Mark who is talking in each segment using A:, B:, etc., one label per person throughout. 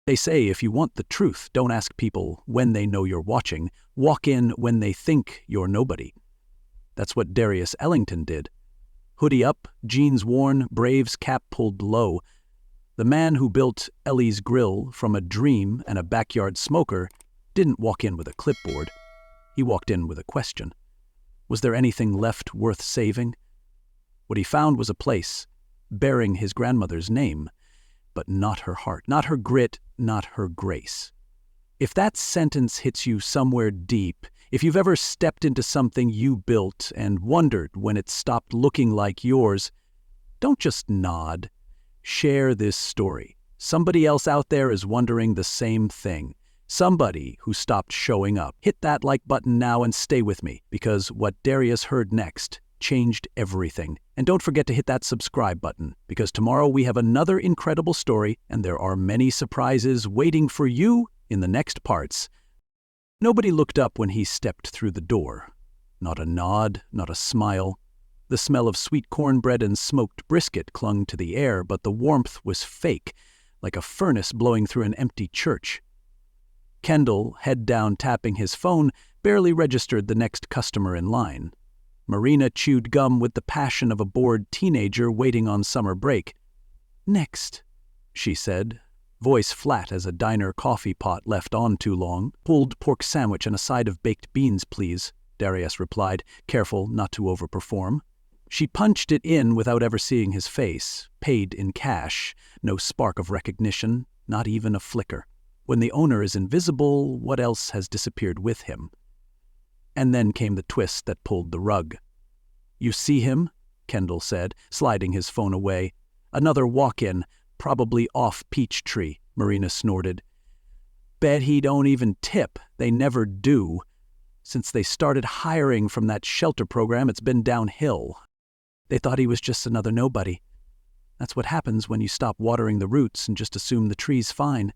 A: They say if you want the truth, don't ask people when they know you're watching. Walk in when they think you're nobody. That's what Darius Ellington did. Hoodie up, jeans worn, Braves cap pulled low. The man who built Ellie's Grill from a dream and a backyard smoker didn't walk in with a clipboard. He walked in with a question. Was there anything left worth saving? What he found was a place bearing his grandmother's name, but not her heart, not her grit, not her grace. If that sentence hits you somewhere deep, if you've ever stepped into something you built and wondered when it stopped looking like yours, don't just nod. Share this story. Somebody else out there is wondering the same thing. Somebody who stopped showing up. Hit that like button now and stay with me, because what Darius heard next changed everything. And don't forget to hit that subscribe button, because tomorrow we have another incredible story, and there are many surprises waiting for you in the next parts. Nobody looked up when he stepped through the door. Not a nod, not a smile. The smell of sweet cornbread and smoked brisket clung to the air, but the warmth was fake, like a furnace blowing through an empty church. Kendall, head down tapping his phone, barely registered the next customer in line. Marina chewed gum with the passion of a bored teenager waiting on summer break. "Next," she said, voice flat as a diner coffee pot left on too long. "Pulled pork sandwich and a side of baked beans, please," Darius replied, careful not to overperform. She punched it in without ever seeing his face, paid in cash, no spark of recognition, not even a flicker. When the owner is invisible, what else has disappeared with him? And then came the twist that pulled the rug. "You see him?" Kendall said, sliding his phone away. "Another walk-in, probably off Peachtree," Marina snorted. "Bet he don't even tip. They never do. Since they started hiring from that shelter program, it's been downhill. They thought he was just another nobody. That's what happens when you stop watering the roots and just assume the tree's fine.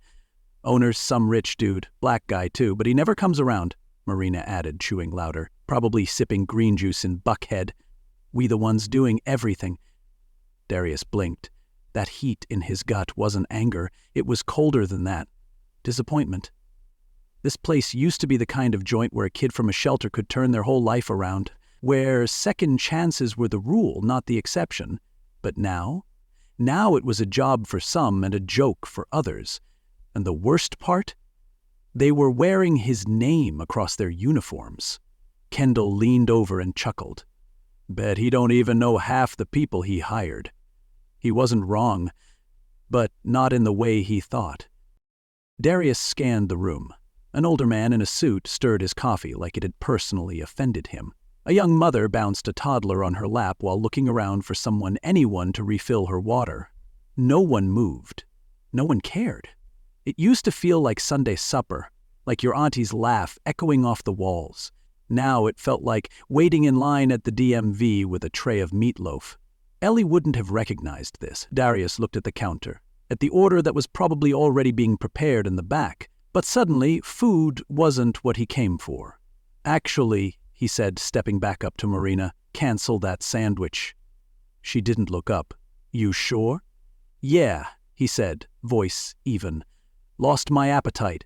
A: Owner's some rich dude, black guy too, but he never comes around," Marina added, chewing louder, "probably sipping green juice in Buckhead. We the ones doing everything." Darius blinked. That heat in his gut wasn't anger, it was colder than that. Disappointment. This place used to be the kind of joint where a kid from a shelter could turn their whole life around, where second chances were the rule, not the exception. But now? Now it was a job for some and a joke for others. And the worst part? They were wearing his name across their uniforms. Kendall leaned over and chuckled. "Bet he don't even know half the people he hired." He wasn't wrong, but not in the way he thought. Darius scanned the room. An older man in a suit stirred his coffee like it had personally offended him. A young mother bounced a toddler on her lap while looking around for anyone to refill her water. No one moved. No one cared. It used to feel like Sunday supper, like your auntie's laugh echoing off the walls. Now it felt like waiting in line at the DMV with a tray of meatloaf. Ellie wouldn't have recognized this. Darius looked at the counter, at the order that was probably already being prepared in the back. But suddenly, food wasn't what he came for. "Actually," he said, stepping back up to Marina, "cancel that sandwich." She didn't look up. "You sure?" "Yeah," he said, voice even. "Lost my appetite."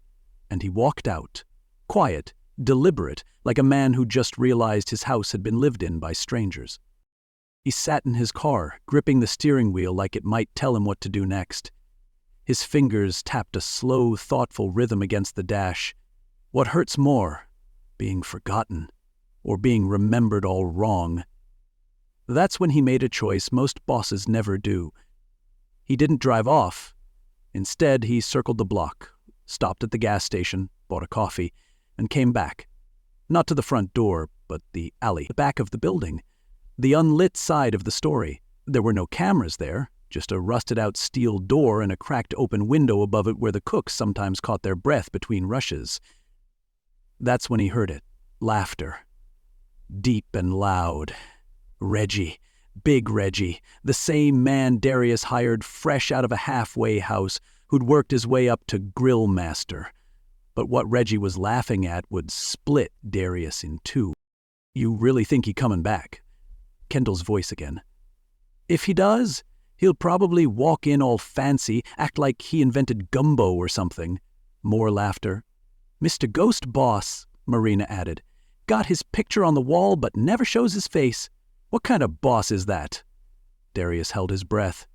A: And he walked out. Quiet, deliberate, like a man who just realized his house had been lived in by strangers. He sat in his car, gripping the steering wheel like it might tell him what to do next. His fingers tapped a slow, thoughtful rhythm against the dash. What hurts more, being forgotten, or being remembered all wrong? That's when he made a choice most bosses never do. He didn't drive off. Instead, he circled the block, stopped at the gas station, bought a coffee, and came back. Not to the front door, but the alley, the back of the building, the unlit side of the story. There were no cameras there, just a rusted-out steel door and a cracked open window above it where the cooks sometimes caught their breath between rushes. That's when he heard it. Laughter. Deep and loud. Reggie. Big Reggie. The same man Darius hired fresh out of a halfway house, who'd worked his way up to grill master. But what Reggie was laughing at would split Darius in two. "You really think he coming back?" Kendall's voice again. "If he does, He'll probably walk in all fancy, act like he invented gumbo or something. More laughter. Mr. Ghost Boss, Marina added. Got his picture on the wall but never shows his face. What kind of boss is that? Darius held his breath.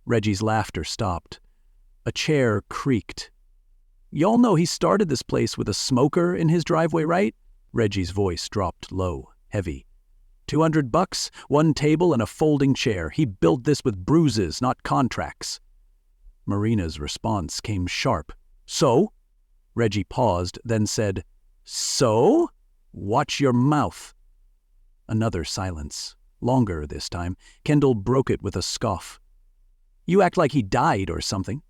A: Reggie's laughter stopped. A chair creaked. Y'all know he started this place with a smoker in his driveway, right? Reggie's voice dropped low, heavy. $200, one table and a folding chair. He built this with bruises, not contracts. Marina's response came sharp. So? Reggie paused, then said, So? Watch your mouth. Another silence. Longer this time. Kendall broke it with a scoff. You act like he died or something.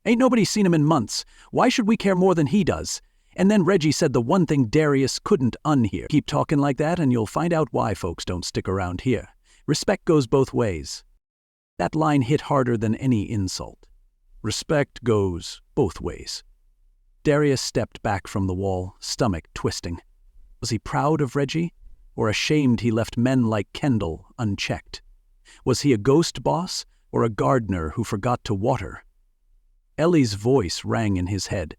A: Ain't nobody seen him in months. Why should we care more than he does? And then Reggie said the one thing Darius couldn't unhear. Keep talking like that and you'll find out why folks don't stick around here. Respect goes both ways. That line hit harder than any insult. Respect goes both ways. Darius stepped back from the wall, stomach twisting. Was he proud of Reggie? Or ashamed he left men like Kendall unchecked? Was he a ghost boss or a gardener who forgot to water? Ellie's voice rang in his head.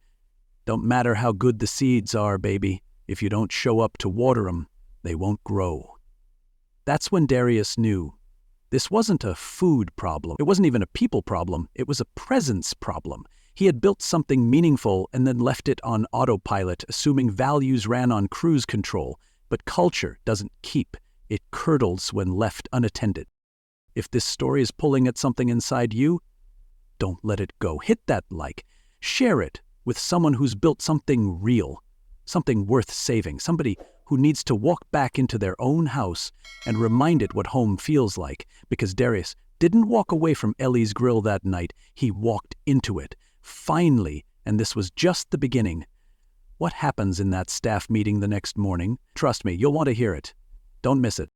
A: Don't matter how good the seeds are, baby. If you don't show up to water 'em, they won't grow. That's when Darius knew. This wasn't a food problem. It wasn't even a people problem. It was a presence problem. He had built something meaningful and then left it on autopilot, assuming values ran on cruise control. But culture doesn't keep. It curdles when left unattended. If this story is pulling at something inside you, don't let it go. Hit that like. Share it with someone who's built something real, something worth saving, somebody who needs to walk back into their own house and remind it what home feels like, because Darius didn't walk away from Ellie's grill that night. He walked into it, finally, and this was just the beginning. What happens in that staff meeting the next morning? Trust me, you'll want to hear it. Don't miss it.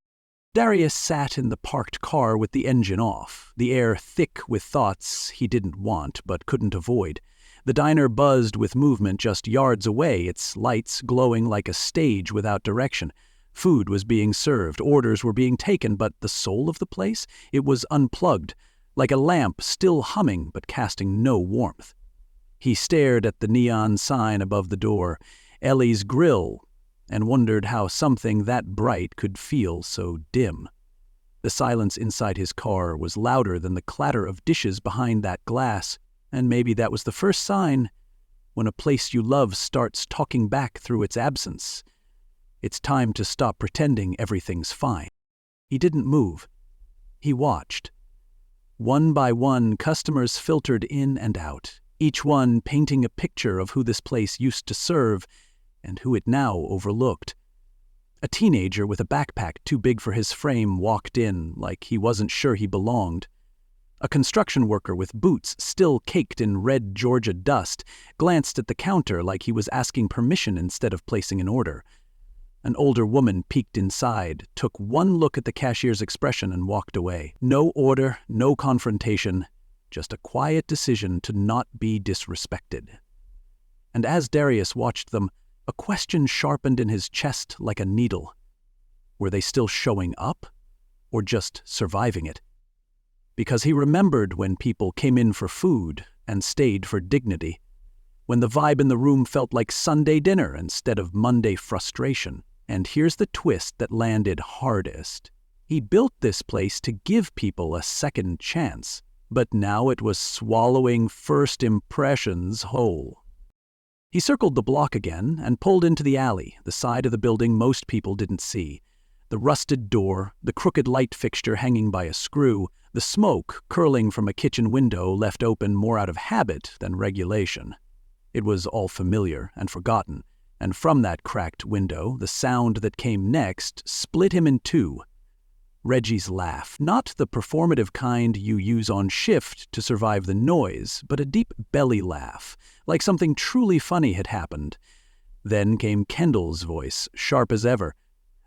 A: Darius sat in the parked car with the engine off, the air thick with thoughts he didn't want but couldn't avoid. The diner buzzed with movement just yards away, its lights glowing like a stage without direction. Food was being served, orders were being taken, but the soul of the place? It was unplugged, like a lamp still humming but casting no warmth. He stared at the neon sign above the door, Ellie's Grill, and wondered how something that bright could feel so dim. The silence inside his car was louder than the clatter of dishes behind that glass, and maybe that was the first sign when a place you love starts talking back through its absence. It's time to stop pretending everything's fine. He didn't move. He watched. One by one, customers filtered in and out, each one painting a picture of who this place used to serve and who it now overlooked. A teenager with a backpack too big for his frame walked in like he wasn't sure he belonged. A construction worker with boots still caked in red Georgia dust glanced at the counter like he was asking permission instead of placing an order. An older woman peeked inside, took one look at the cashier's expression and walked away. No order, no confrontation, just a quiet decision to not be disrespected. And as Darius watched them, a question sharpened in his chest like a needle. Were they still showing up, or just surviving it? Because he remembered when people came in for food and stayed for dignity, when the vibe in the room felt like Sunday dinner instead of Monday frustration. And here's the twist that landed hardest. He built this place to give people a second chance, but now it was swallowing first impressions whole. He circled the block again and pulled into the alley, the side of the building most people didn't see. The rusted door, the crooked light fixture hanging by a screw, the smoke curling from a kitchen window left open more out of habit than regulation. It was all familiar and forgotten, and from that cracked window, the sound that came next split him in two. Reggie's laugh, not the performative kind you use on shift to survive the noise, but a deep belly laugh, like something truly funny had happened. Then came Kendall's voice, sharp as ever.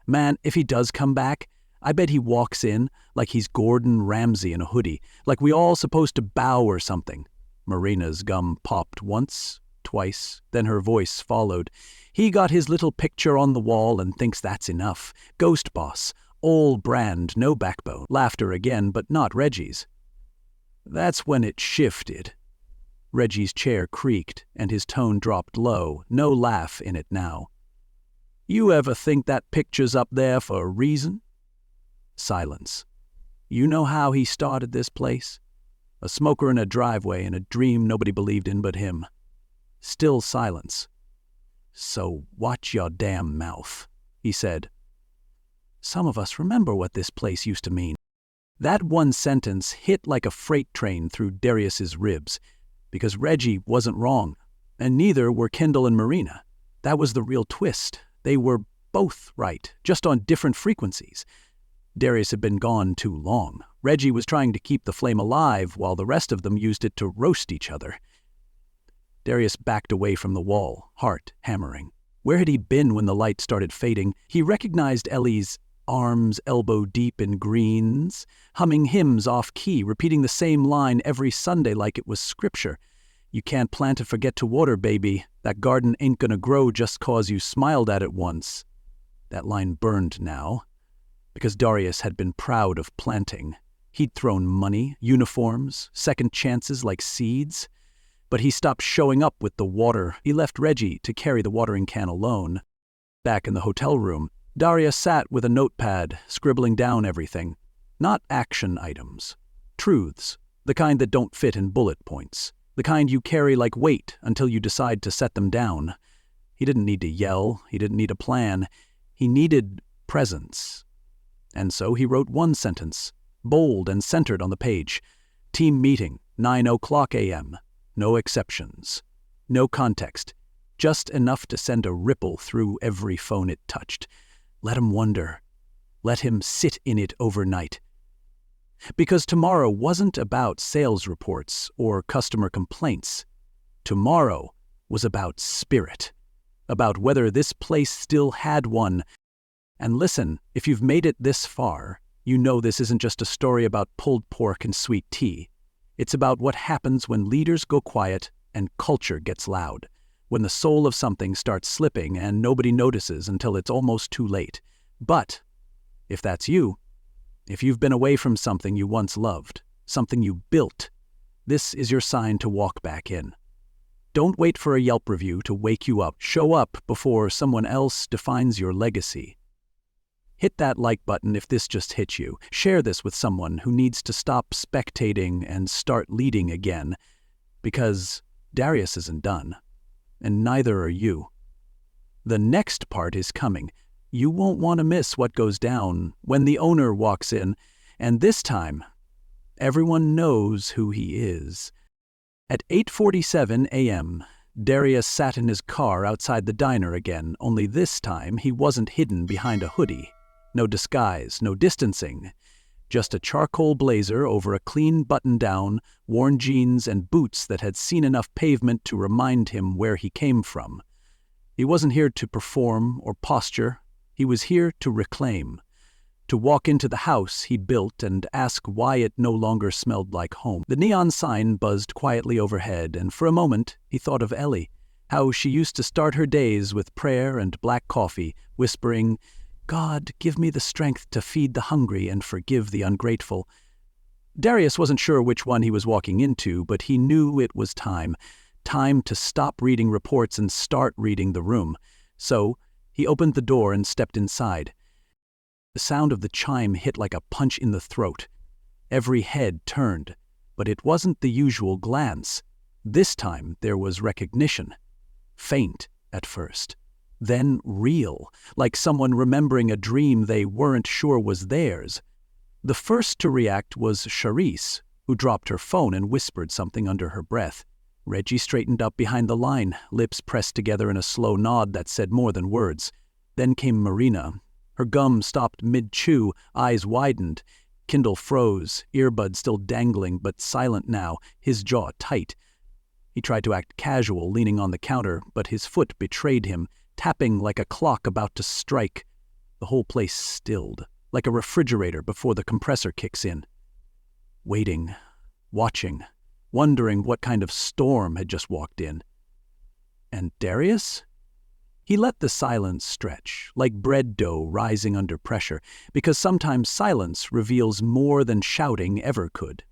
A: Man, if he does come back, I bet he walks in like he's Gordon Ramsay in a hoodie, like we all supposed to bow or something. Marina's gum popped once, twice, then her voice followed. He got his little picture on the wall and thinks that's enough. Ghost boss. Old brand, no backbone. Laughter again, but not Reggie's. That's when it shifted. Reggie's chair creaked, and his tone dropped low, no laugh in it now. You ever think that picture's up there for a reason? Silence. You know how he started this place? A smoker in a driveway in a dream nobody believed in but him. Still silence. So watch your damn mouth, he said. Some of us remember what this place used to mean. That one sentence hit like a freight train through Darius's ribs, because Reggie wasn't wrong, and neither were Kendall and Marina. That was the real twist. They were both right, just on different frequencies. Darius had been gone too long. Reggie was trying to keep the flame alive while the rest of them used it to roast each other. Darius backed away from the wall, heart hammering. Where had he been when the light started fading? He recognized Ellie's arms elbow-deep in greens, humming hymns off-key, repeating the same line every Sunday like it was scripture. You can't plant and forget to water, baby. That garden ain't gonna grow just 'cause you smiled at it once. That line burned now, because Darius had been proud of planting. He'd thrown money, uniforms, second chances like seeds. But he stopped showing up with the water. He left Reggie to carry the watering can alone. Back in the hotel room, Darius sat with a notepad, scribbling down everything. Not action items. Truths, the kind that don't fit in bullet points. The kind you carry like weight until you decide to set them down. He didn't need to yell. He didn't need a plan. He needed presence. And so he wrote one sentence, bold and centered on the page. Team meeting, 9:00 a.m. No exceptions. No context. Just enough to send a ripple through every phone it touched. Let him wonder. Let him sit in it overnight. Because tomorrow wasn't about sales reports or customer complaints. Tomorrow was about spirit. About whether this place still had one. And listen, if you've made it this far, you know this isn't just a story about pulled pork and sweet tea. It's about what happens when leaders go quiet and culture gets loud. When the soul of something starts slipping and nobody notices until it's almost too late. But if that's you, if you've been away from something you once loved, something you built, this is your sign to walk back in. Don't wait for a Yelp review to wake you up. Show up before someone else defines your legacy. Hit that like button if this just hit you. Share this with someone who needs to stop spectating and start leading again. Because Darius isn't done. And neither are you. The next part is coming. You won't want to miss what goes down when the owner walks in, and this time, everyone knows who he is. At 8:47 a.m., Darius sat in his car outside the diner again, only this time he wasn't hidden behind a hoodie. No disguise, no distancing. Just a charcoal blazer over a clean button-down, worn jeans and boots that had seen enough pavement to remind him where he came from. He wasn't here to perform or posture. He was here to reclaim. To walk into the house he built and ask why it no longer smelled like home. The neon sign buzzed quietly overhead, and for a moment he thought of Ellie, how she used to start her days with prayer and black coffee, whispering, God, give me the strength to feed the hungry and forgive the ungrateful. Darius wasn't sure which one he was walking into, but he knew it was time. Time to stop reading reports and start reading the room. So he opened the door and stepped inside. The sound of the chime hit like a punch in the throat. Every head turned, but it wasn't the usual glance. This time there was recognition. Faint at first. Then real, like someone remembering a dream they weren't sure was theirs. The first to react was Charisse, who dropped her phone and whispered something under her breath. Reggie straightened up behind the line, lips pressed together in a slow nod that said more than words. Then came Marina. Her gum stopped mid-chew, eyes widened. Kendall froze, earbud still dangling but silent now, his jaw tight. He tried to act casual, leaning on the counter, but his foot betrayed him, tapping like a clock about to strike. The whole place stilled, like a refrigerator before the compressor kicks in. Waiting, watching, wondering what kind of storm had just walked in. And Darius? He let the silence stretch, like bread dough rising under pressure, because sometimes silence reveals more than shouting ever could.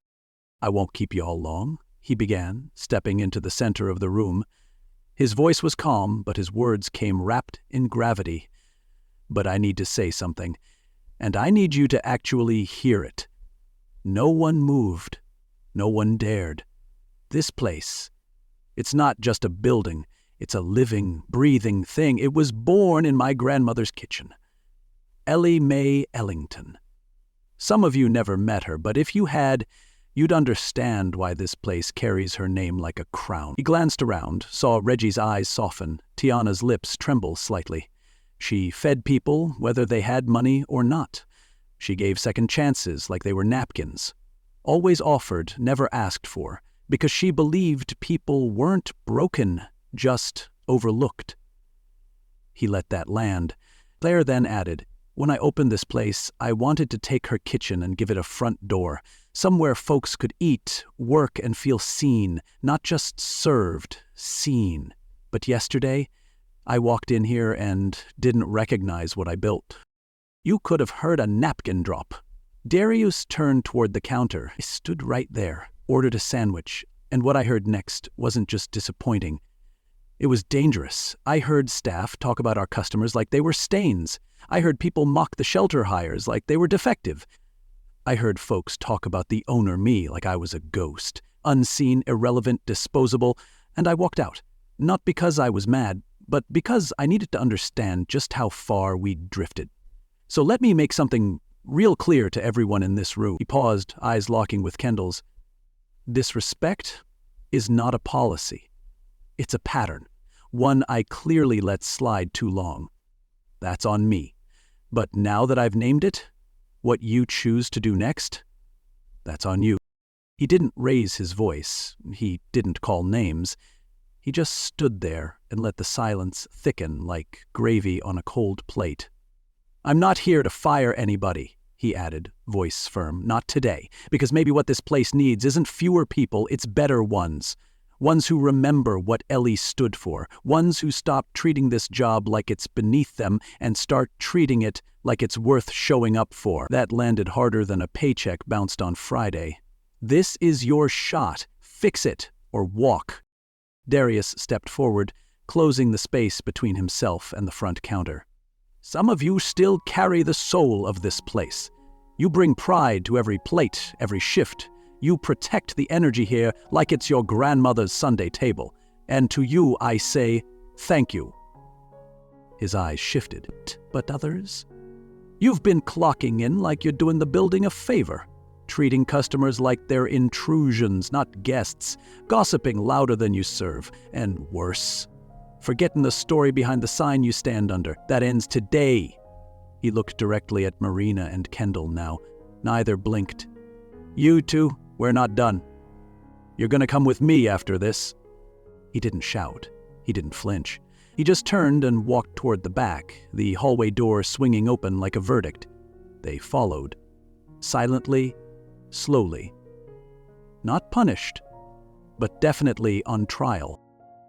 A: "I won't keep you all long," he began, stepping into the center of the room. His voice was calm, but his words came wrapped in gravity. "But I need to say something, and I need you to actually hear it." No one moved. No one dared. This place, it's not just a building. It's a living, breathing thing. It was born in my grandmother's kitchen. Ellie Mae Ellington. Some of you never met her, but if you had, you'd understand why this place carries her name like a crown. He glanced around, saw Reggie's eyes soften, Tiana's lips tremble slightly. She fed people whether they had money or not. She gave second chances like they were napkins. Always offered, never asked for, because she believed people weren't broken, just overlooked. He let that land. Claire then added, "When I opened this place, I wanted to take her kitchen and give it a front door, somewhere folks could eat, work, and feel seen, not just served, seen. But yesterday, I walked in here and didn't recognize what I built." You could have heard a napkin drop. Darius turned toward the counter. I stood right there, ordered a sandwich, and what I heard next wasn't just disappointing. It was dangerous. I heard staff talk about our customers like they were stains. I heard people mock the shelter hires like they were defective. I heard folks talk about the owner, me, like I was a ghost, unseen, irrelevant, disposable, and I walked out. Not because I was mad, but because I needed to understand just how far we'd drifted. So let me make something real clear to everyone in this room. He paused, eyes locking with Kendall's. Disrespect is not a policy. It's a pattern, one I clearly let slide too long. That's on me. But now that I've named it, what you choose to do next, that's on you. He didn't raise his voice. He didn't call names. He just stood there and let the silence thicken like gravy on a cold plate. "I'm not here to fire anybody," he added, voice firm. "Not today, because maybe what this place needs isn't fewer people, it's better ones. Ones who remember what Ellie stood for. Ones who stop treating this job like it's beneath them and start treating it like it's worth showing up for." That landed harder than a paycheck bounced on Friday. "This is your shot. Fix it or walk." Darius stepped forward, closing the space between himself and the front counter. "Some of you still carry the soul of this place. You bring pride to every plate, every shift. You protect the energy here like it's your grandmother's Sunday table. And to you I say, thank you." His eyes shifted. "But others? You've been clocking in like you're doing the building a favor, treating customers like they're intrusions, not guests, gossiping louder than you serve, and worse, forgetting the story behind the sign you stand under. That ends today." He looked directly at Marina and Kendall now. Neither blinked. "You two, we're not done. You're gonna come with me after this." He didn't shout. He didn't flinch. He just turned and walked toward the back, the hallway door swinging open like a verdict. They followed. Silently, slowly. Not punished, but definitely on trial.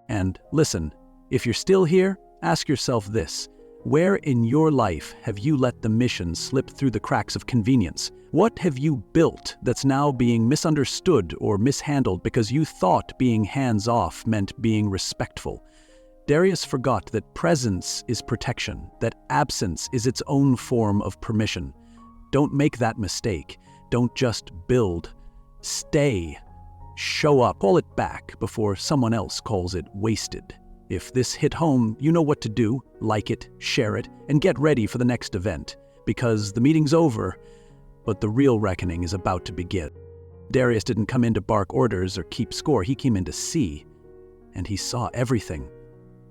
A: And listen, if you're still here, ask yourself this. Where in your life have you let the mission slip through the cracks of convenience? What have you built that's now being misunderstood or mishandled because you thought being hands-off meant being respectful? Darius forgot that presence is protection, that absence is its own form of permission. Don't make that mistake. Don't just build. Stay. Show up. Call it back before someone else calls it wasted. If this hit home, you know what to do. Like it, share it, and get ready for the next event. Because the meeting's over, but the real reckoning is about to begin. Darius didn't come in to bark orders or keep score. He came in to see. And he saw everything.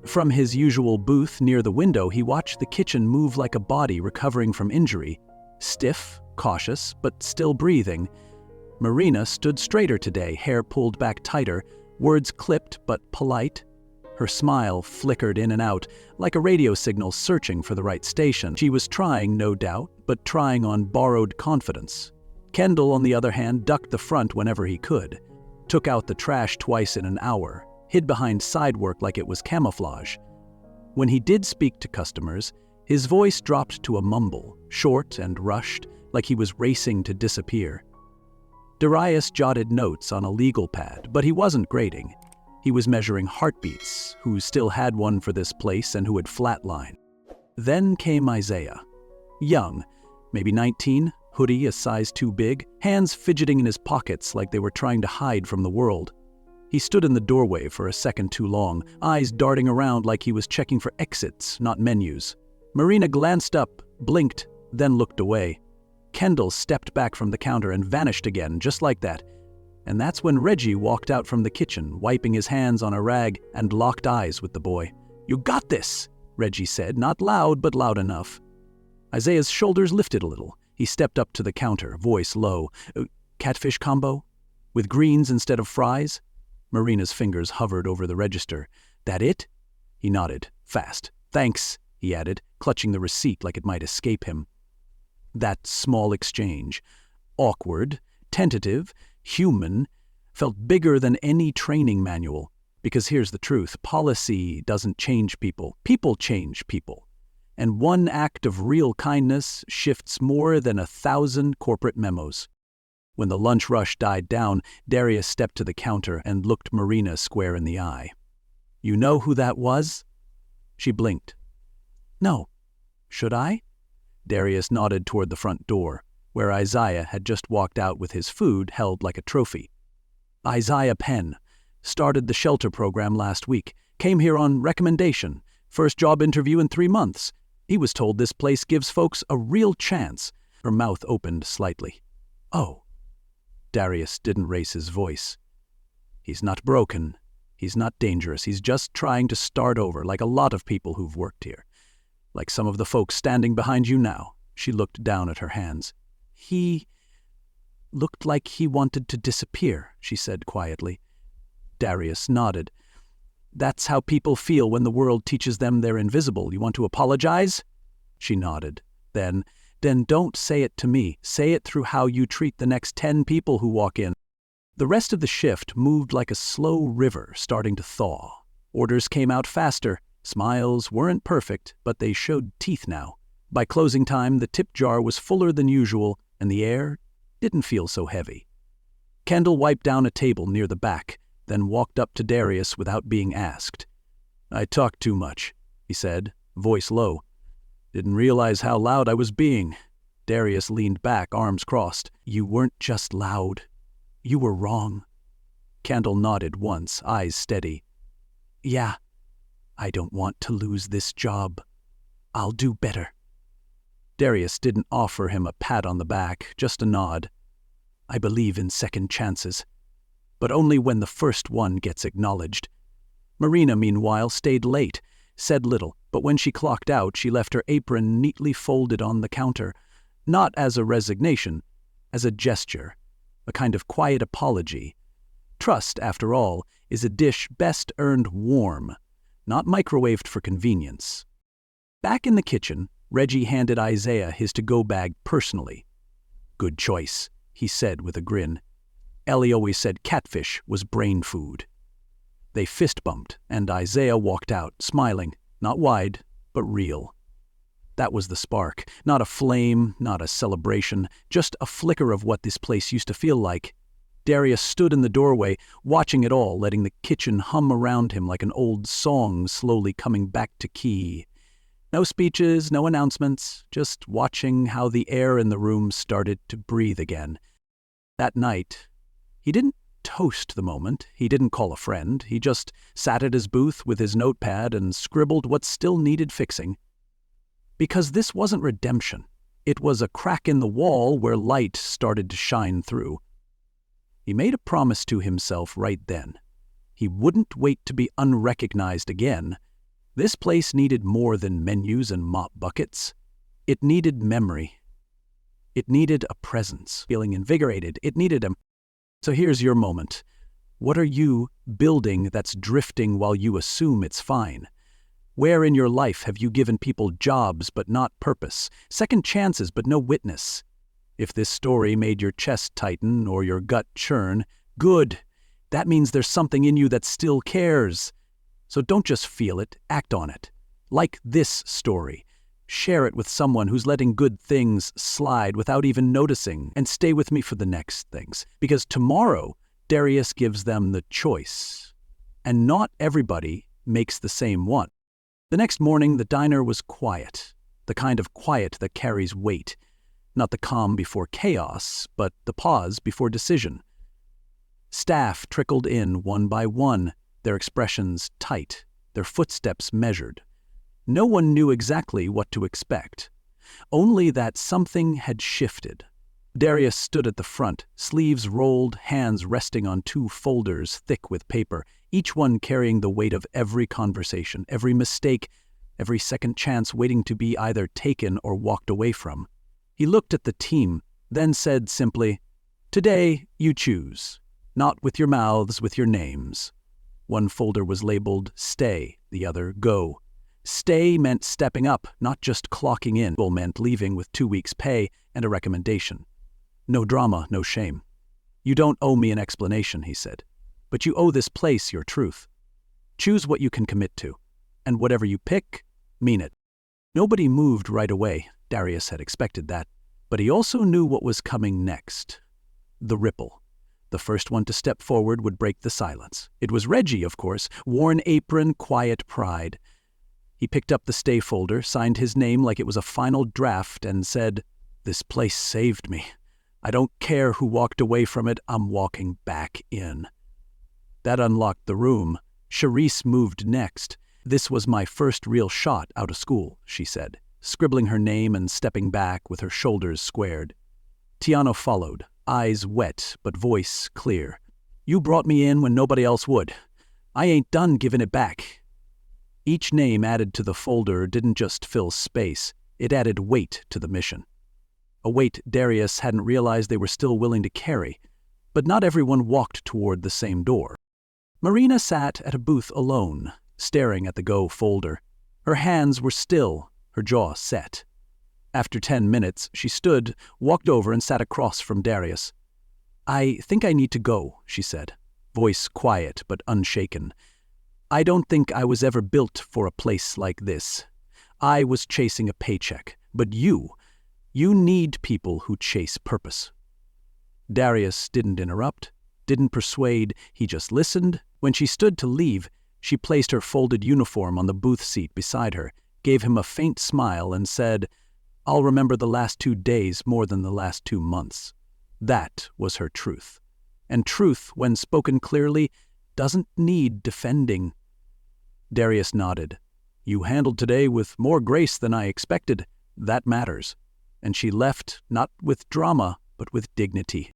A: From his usual booth near the window, he watched the kitchen move like a body recovering from injury. Stiff, cautious, but still breathing. Marina stood straighter today, hair pulled back tighter, words clipped but polite. Her smile flickered in and out, like a radio signal searching for the right station. She was trying, no doubt, but trying on borrowed confidence. Kendall, on the other hand, ducked the front whenever he could, took out the trash twice in an hour, hid behind side work like it was camouflage. When he did speak to customers, his voice dropped to a mumble, short and rushed, like he was racing to disappear. Darius jotted notes on a legal pad, but he wasn't grading. He was measuring heartbeats, who still had one for this place and who had flatlined. Then came Isaiah. Young, maybe 19, hoodie a size too big, hands fidgeting in his pockets like they were trying to hide from the world. He stood in the doorway for a second too long, eyes darting around like he was checking for exits, not menus. Marina glanced up, blinked, then looked away. Kendall stepped back from the counter and vanished again, just like that. And that's when Reggie walked out from the kitchen, wiping his hands on a rag, and locked eyes with the boy. "You got this," Reggie said, not loud, but loud enough. Isaiah's shoulders lifted a little. He stepped up to the counter, voice low. "Catfish combo? With greens instead of fries?" Marina's fingers hovered over the register. "That it?" He nodded, fast. "Thanks," he added, clutching the receipt like it might escape him. That small exchange, awkward, tentative, human, felt bigger than any training manual. Because here's the truth, policy doesn't change people. People change people. And one act of real kindness shifts more than 1,000 corporate memos. When the lunch rush died down, Darius stepped to the counter and looked Marina square in the eye. "You know who that was?" She blinked. "No. Should I?" Darius nodded toward the front door, where Isaiah had just walked out with his food held like a trophy. Isaiah Penn started the shelter program last week, came here on recommendation, first job interview in 3 months. He was told this place gives folks a real chance. Her mouth opened slightly. "Oh." Darius didn't raise his voice. "He's not broken. He's not dangerous. He's just trying to start over, like a lot of people who've worked here. Like some of the folks standing behind you now." She looked down at her hands. "He looked like he wanted to disappear," she said quietly. Darius nodded. "That's how people feel when the world teaches them they're invisible. You want to apologize?" She nodded. Then don't say it to me. Say it through how you treat the next 10 people who walk in." The rest of the shift moved like a slow river starting to thaw. Orders came out faster. Smiles weren't perfect, but they showed teeth now. By closing time, the tip jar was fuller than usual, and the air didn't feel so heavy. Kendall wiped down a table near the back, then walked up to Darius without being asked. "I talked too much," he said, voice low. "Didn't realize how loud I was being." Darius leaned back, arms crossed. "You weren't just loud. You were wrong." Kendall nodded once, eyes steady. "Yeah, I don't want to lose this job. I'll do better." Darius didn't offer him a pat on the back, just a nod. "I believe in second chances, but only when the first one gets acknowledged." Marina, meanwhile, stayed late, said little, but when she clocked out, she left her apron neatly folded on the counter, not as a resignation, as a gesture, a kind of quiet apology. Trust, after all, is a dish best earned warm, not microwaved for convenience. Back in the kitchen, Reggie handed Isaiah his to-go bag personally. "Good choice," he said with a grin. Ellie always said catfish was brain food. They fist-bumped, and Isaiah walked out, smiling, not wide, but real. That was the spark, not a flame, not a celebration, just a flicker of what this place used to feel like. Darius stood in the doorway, watching it all, letting the kitchen hum around him like an old song slowly coming back to key. No speeches, no announcements, just watching how the air in the room started to breathe again. That night, he didn't toast the moment, he didn't call a friend, he just sat at his booth with his notepad and scribbled what still needed fixing. Because this wasn't redemption. It was a crack in the wall where light started to shine through. He made a promise to himself right then. He wouldn't wait to be unrecognized again. This place needed more than menus and mop buckets. It needed memory. It needed a presence, feeling invigorated. It needed him. So here's your moment. What are you building that's drifting while you assume it's fine? Where in your life have you given people jobs but not purpose, second chances but no witness? If this story made your chest tighten or your gut churn, good. That means there's something in you that still cares. So don't just feel it, act on it. Like this story. Share it with someone who's letting good things slide without even noticing, and stay with me for the next things. Because tomorrow, Darius gives them the choice. And not everybody makes the same one. The next morning, the diner was quiet. The kind of quiet that carries weight. Not the calm before chaos, but the pause before decision. Staff trickled in one by one, their expressions tight, their footsteps measured. No one knew exactly what to expect, only that something had shifted. Darius stood at the front, sleeves rolled, hands resting on 2 folders thick with paper, each one carrying the weight of every conversation, every mistake, every second chance waiting to be either taken or walked away from. He looked at the team, then said simply, "Today, you choose. Not with your mouths, with your names." One folder was labeled "Stay," the other "Go." Stay meant stepping up, not just clocking in. Go meant leaving with 2 weeks' pay and a recommendation. No drama, no shame. "You don't owe me an explanation," he said, "but you owe this place your truth. Choose what you can commit to, and whatever you pick, mean it." Nobody moved right away. Darius had expected that, but he also knew what was coming next. The ripple. The first one to step forward would break the silence. It was Reggie, of course, worn apron, quiet pride. He picked up the stay folder, signed his name like it was a final draft, and said, "This place saved me. I don't care who walked away from it, I'm walking back in." That unlocked the room. Charisse moved next. "This was my first real shot out of school," she said, scribbling her name and stepping back with her shoulders squared. Tiano followed, eyes wet but voice clear. "You brought me in when nobody else would. I ain't done giving it back." Each name added to the folder didn't just fill space, it added weight to the mission. A weight Darius hadn't realized they were still willing to carry, but not everyone walked toward the same door. Marina sat at a booth alone, staring at the Go folder. Her hands were still, her jaw set. After 10 minutes, she stood, walked over and sat across from Darius. "I think I need to go," she said, voice quiet but unshaken. "I don't think I was ever built for a place like this. I was chasing a paycheck, but you need people who chase purpose." Darius didn't interrupt, didn't persuade, he just listened. When she stood to leave, she placed her folded uniform on the booth seat beside her, gave him a faint smile and said, "I'll remember the last 2 days more than the last 2 months." That was her truth. And truth, when spoken clearly, doesn't need defending. Darius nodded. "You handled today with more grace than I expected. That matters." And she left, not with drama, but with dignity.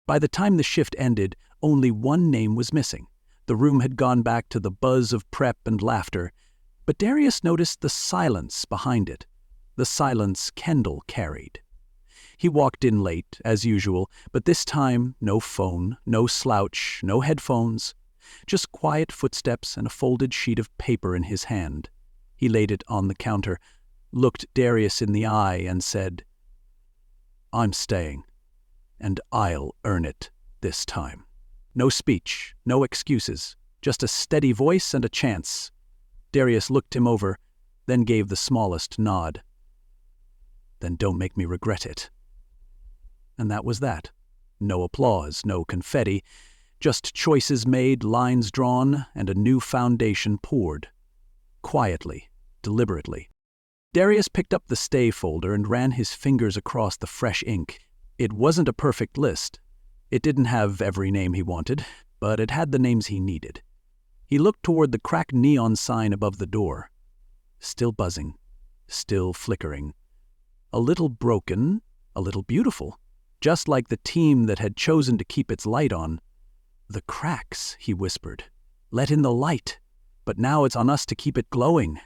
A: By the time the shift ended, only one name was missing. The room had gone back to the buzz of prep and laughter, but Darius noticed the silence behind it, the silence Kendall carried. He walked in late, as usual, but this time no phone, no slouch, no headphones, just quiet footsteps and a folded sheet of paper in his hand. He laid it on the counter, looked Darius in the eye and said, "I'm staying, and I'll earn it this time." No speech, no excuses, just a steady voice and a chance. Darius looked him over, then gave the smallest nod. "Then don't make me regret it." And that was that. No applause, no confetti, just choices made, lines drawn, and a new foundation poured. Quietly, deliberately. Darius picked up the stay folder and ran his fingers across the fresh ink. It wasn't a perfect list. It didn't have every name he wanted, but it had the names he needed. He looked toward the cracked neon sign above the door. Still buzzing, still flickering. A little broken, a little beautiful, just like the team that had chosen to keep its light on. "The cracks," he whispered. "Let in the light, but now it's on us to keep it glowing."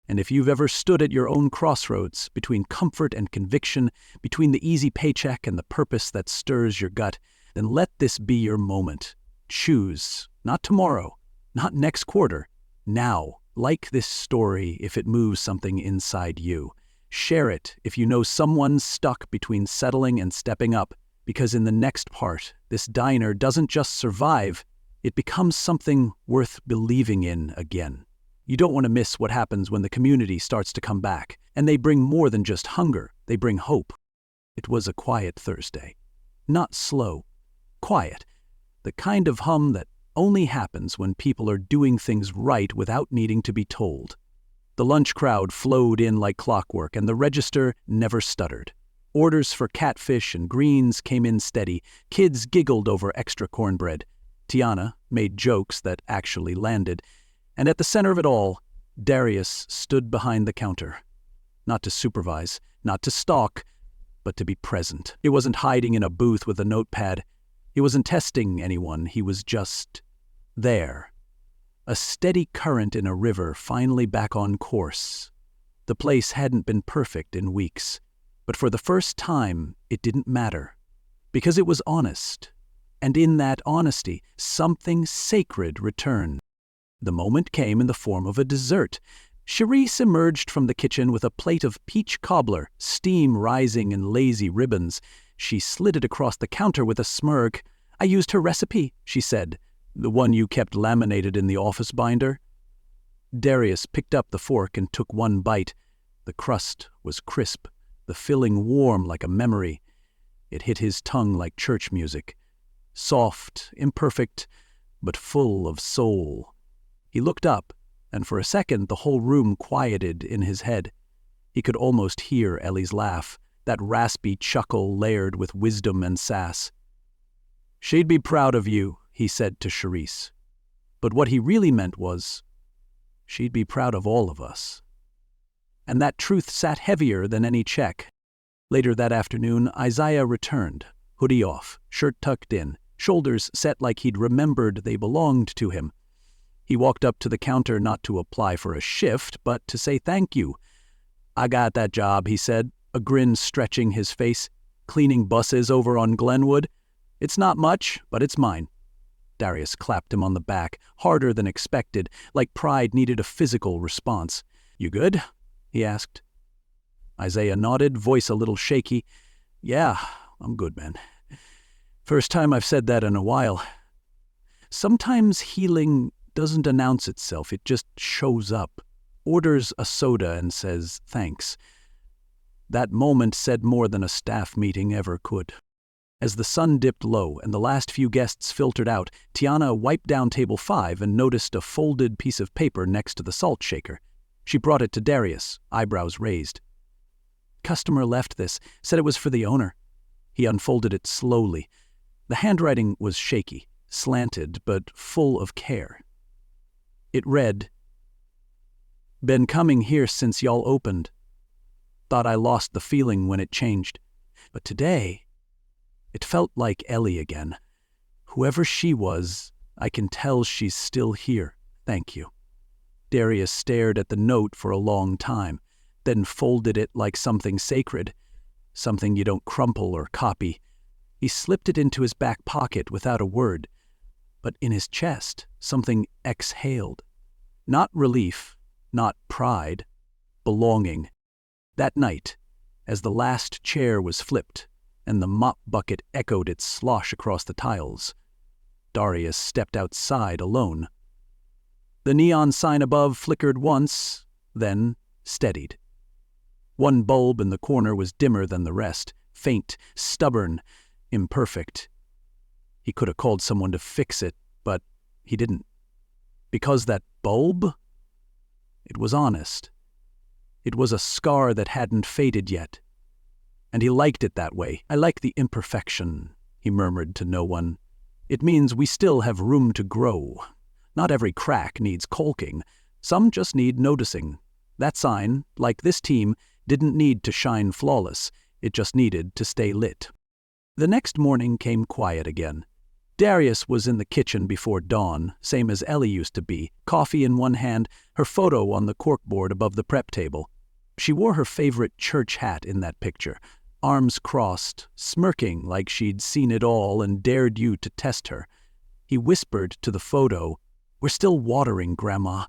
A: And if you've ever stood at your own crossroads, between comfort and conviction, between the easy paycheck and the purpose that stirs your gut, then let this be your moment. Choose, not tomorrow, not next quarter, now. Like this story if it moves something inside you. Share it if you know someone stuck between settling and stepping up, because in the next part, this diner doesn't just survive, it becomes something worth believing in again. You don't want to miss what happens when the community starts to come back. And they bring more than just hunger, they bring hope. It was a quiet Thursday. Not slow. Quiet. The kind of hum that only happens when people are doing things right without needing to be told. The lunch crowd flowed in like clockwork, and the register never stuttered. Orders for catfish and greens came in steady. Kids giggled over extra cornbread. Tiana made jokes that actually landed. And at the center of it all, Darius stood behind the counter. Not to supervise, not to stalk, but to be present. He wasn't hiding in a booth with a notepad. He wasn't testing anyone. He was just there. A steady current in a river finally back on course. The place hadn't been perfect in weeks, but for the first time, it didn't matter. Because it was honest. And in that honesty, something sacred returned. The moment came in the form of a dessert. Charisse emerged from the kitchen with a plate of peach cobbler, steam rising in lazy ribbons. She slid it across the counter with a smirk. "I used her recipe," she said. "The one you kept laminated in the office binder?" Darius picked up the fork and took one bite. The crust was crisp, the filling warm like a memory. It hit his tongue like church music. Soft, imperfect, but full of soul. He looked up, and for a second the whole room quieted in his head. He could almost hear Ellie's laugh, that raspy chuckle layered with wisdom and sass. "She'd be proud of you," he said to Charisse. But what he really meant was, she'd be proud of all of us. And that truth sat heavier than any check. Later that afternoon, Isaiah returned, hoodie off, shirt tucked in, shoulders set like he'd remembered they belonged to him. He walked up to the counter not to apply for a shift, but to say thank you. "I got that job," he said, a grin stretching his face. "Cleaning buses over on Glenwood. It's not much, but it's mine." Darius clapped him on the back, harder than expected, like pride needed a physical response. "You good?" he asked. Isaiah nodded, voice a little shaky. "Yeah, I'm good, man. First time I've said that in a while. Sometimes healing doesn't announce itself, it just shows up, orders a soda and says thanks." That moment said more than a staff meeting ever could. As the sun dipped low and the last few guests filtered out, Tiana wiped down table 5 and noticed a folded piece of paper next to the salt shaker. She brought it to Darius, eyebrows raised. "Customer left this, said it was for the owner." He unfolded it slowly. The handwriting was shaky, slanted, but full of care. It read, "Been coming here since y'all opened. Thought I lost the feeling when it changed. But today, it felt like Ellie again. Whoever she was, I can tell she's still here. Thank you." Darius stared at the note for a long time, then folded it like something sacred, something you don't crumple or copy. He slipped it into his back pocket without a word, but in his chest, something exhaled. Not relief, not pride, belonging. That night, as the last chair was flipped and the mop bucket echoed its slosh across the tiles, Darius stepped outside alone. The neon sign above flickered once, then steadied. One bulb in the corner was dimmer than the rest, faint, stubborn, imperfect. He could have called someone to fix it, but he didn't. Because that bulb? It was honest. It was a scar that hadn't faded yet. And he liked it that way. "I like the imperfection," he murmured to no one. "It means we still have room to grow. Not every crack needs caulking. Some just need noticing. That sign, like this team, didn't need to shine flawless. It just needed to stay lit." The next morning came quiet again. Darius was in the kitchen before dawn, same as Ellie used to be, coffee in one hand, her photo on the corkboard above the prep table. She wore her favorite church hat in that picture, arms crossed, smirking like she'd seen it all and dared you to test her. He whispered to the photo, "We're still watering, Grandma."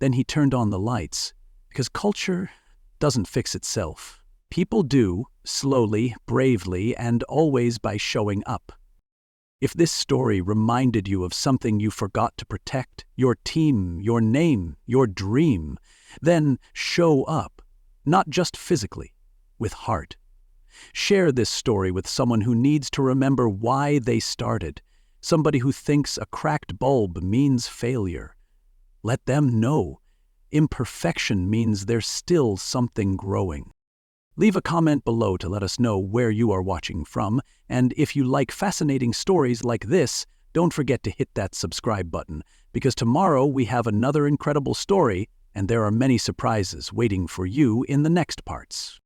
A: Then he turned on the lights, because culture doesn't fix itself. People do, slowly, bravely, and always by showing up. If this story reminded you of something you forgot to protect, your team, your name, your dream, then show up. not just physically, with heart. Share this story with someone who needs to remember why they started, somebody who thinks a cracked bulb means failure. Let them know imperfection means there's still something growing. Leave a comment below to let us know where you are watching from, and if you like fascinating stories like this, don't forget to hit that subscribe button, because tomorrow we have another incredible story, and there are many surprises waiting for you in the next parts.